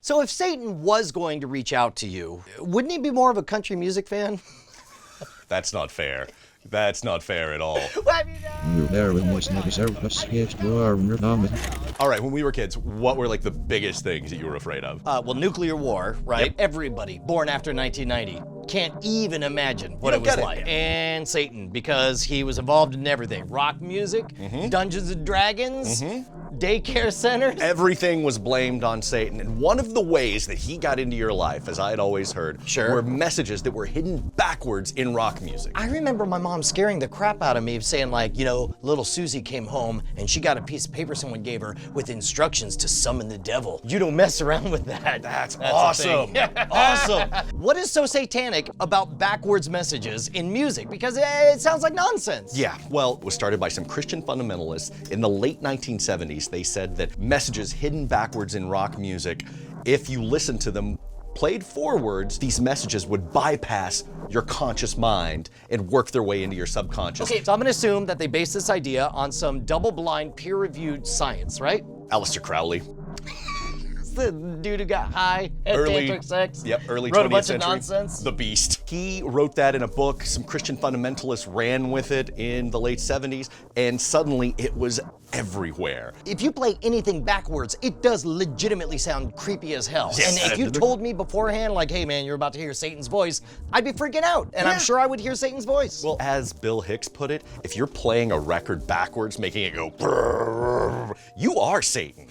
So if Satan was going to reach out to you, wouldn't he be more of a country music fan? That's not fair. That's not fair at all. All right, when we were kids, what were like the biggest things that you were afraid of? Well, nuclear war, right? Yep. Everybody born after 1990 can't even imagine what it was like. And Satan, because he was involved in everything. Rock music, Dungeons and Dragons, daycare centers. Everything was blamed on Satan. And one of the ways that he got into your life, as I had always heard, were messages that were hidden backwards in rock music. I remember my mom scaring the crap out of me, saying like, you know, little Susie came home and she got a piece of paper someone gave her with instructions to summon the devil. You don't mess around with that. That's awesome. Awesome. What is so satanic about backwards messages in music? Because it sounds like nonsense. Yeah, well, it was started by some Christian fundamentalists in the late 1970s. They said that messages hidden backwards in rock music, if you listen to them played forwards, these messages would bypass your conscious mind and work their way into your subconscious. Okay, so I'm gonna assume that they based this idea on some double-blind, peer-reviewed science, right? Aleister Crowley. The dude who got high at tantric sex. Yep, early 20th wrote a bunch century. of nonsense. The Beast. He wrote that in a book. Some Christian fundamentalists ran with it in the late 70s, and suddenly it was everywhere. If you play anything backwards, it does legitimately sound creepy as hell. Yes. And if you told me beforehand, like, hey man, you're about to hear Satan's voice, I'd be freaking out. And I'm sure I would hear Satan's voice. Well, as Bill Hicks put it, if you're playing a record backwards, making it go brrr, you are Satan.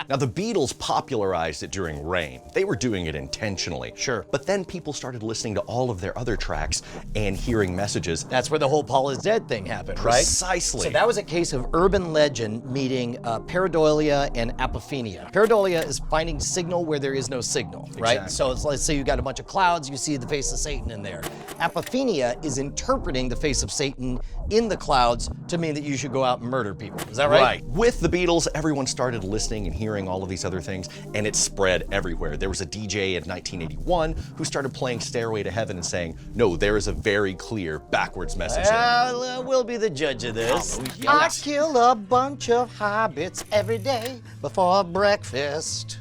Now, the Beatles popularized it during Rain. They were doing it intentionally. Sure. But then people started listening to all of their other tracks and hearing messages. That's where the whole Paul is Dead thing happened, right? Precisely. So that was a case of urban legend meeting Pareidolia and Apophenia. Pareidolia is finding signal where there is no signal, right? Exactly. So it's, let's say you got a bunch of clouds, you see the face of Satan in there. Apophenia is interpreting the face of Satan in the clouds to mean that you should go out and murder people. Is that right? Right. With the Beatles, everyone started listening and hearing all of these other things, and it spread everywhere. There was a DJ in 1981 who started playing Stairway to Heaven and saying, no, there is a very clear backwards message here. We'll be the judge of this. Oh, I yes. kill a bunch of hobbits every day before breakfast.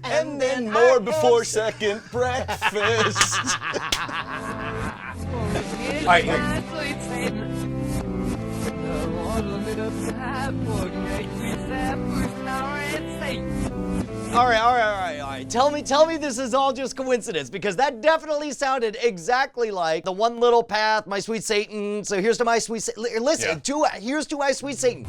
And then more before second breakfast. All right, here. All right. Tell me this is all just coincidence, because that definitely sounded exactly like the one little path, my sweet Satan. So here's to my sweet Satan. Listen, here's to my sweet Satan.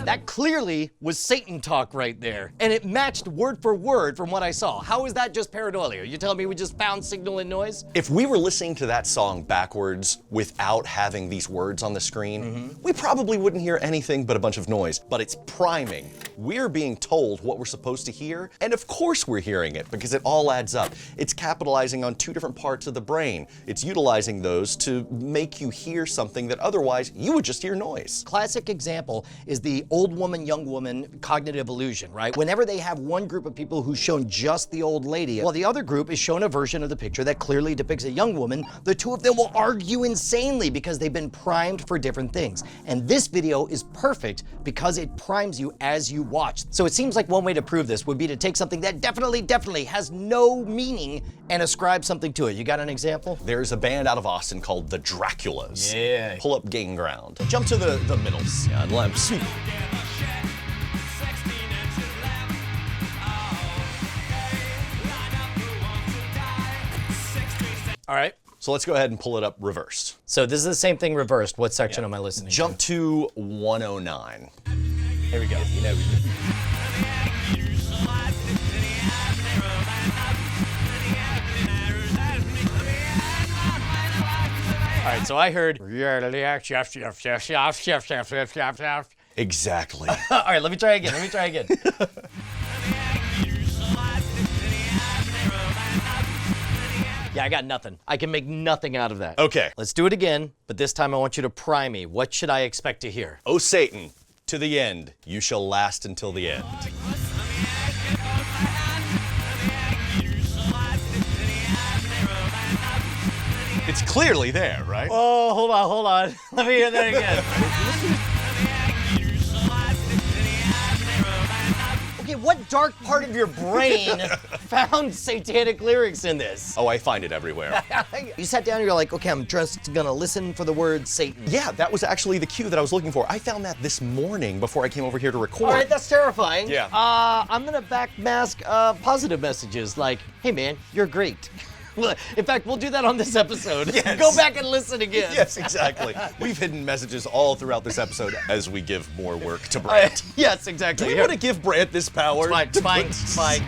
That clearly was Satan talk right there. And it matched word for word from what I saw. How is that just pareidolia? You telling me we just found signal and noise? If we were listening to that song backwards without having these words on the screen, we probably wouldn't hear anything but a bunch of noise. But it's priming. We're being told what we're supposed to hear, and of course we're hearing it because it all adds up. It's capitalizing on two different parts of the brain. It's utilizing those to make you hear something that otherwise you would just hear noise. Classic example is the old woman, young woman cognitive illusion, right? Whenever they have one group of people who's shown just the old lady, while the other group is shown a version of the picture that clearly depicts a young woman, the two of them will argue insanely because they've been primed for different things. And this video is perfect because it primes you as you watch. So it seems like one way to prove this would be to take something that definitely has no meaning and ascribe something to it. You got an example? There's a band out of Austin called the Drakulas. Yeah. Pull up Gain Ground. Jump to the middles. Yeah, and let 'em sweep. All right. So let's go ahead and pull it up reversed. So this is the same thing reversed. What section am I listening Jump to 109. Here we go. You know, All right, so I heard. exactly. All right, let me try again. Yeah, I got nothing. I can make nothing out of that. Okay. Let's do it again, but this time I want you to pry me. What should I expect to hear? O Satan, to the end, you shall last until the end. It's clearly there, right? Oh, hold on. Let me hear that again. dark part of your brain found satanic lyrics in this? Oh, I find it everywhere. You sat down and you're like, okay, I'm just gonna listen for the word Satan. Yeah, that was actually the cue that I was looking for. I found that this morning before I came over here to record. All right, that's terrifying. Yeah. I'm gonna backmask positive messages like, hey man, you're great. In fact, we'll do that on this episode. Yes. Go back and listen again. Yes, exactly. We've hidden messages all throughout this episode as we give more work to Brant. Yes, exactly. Do we want to give Brant this power? It's fine.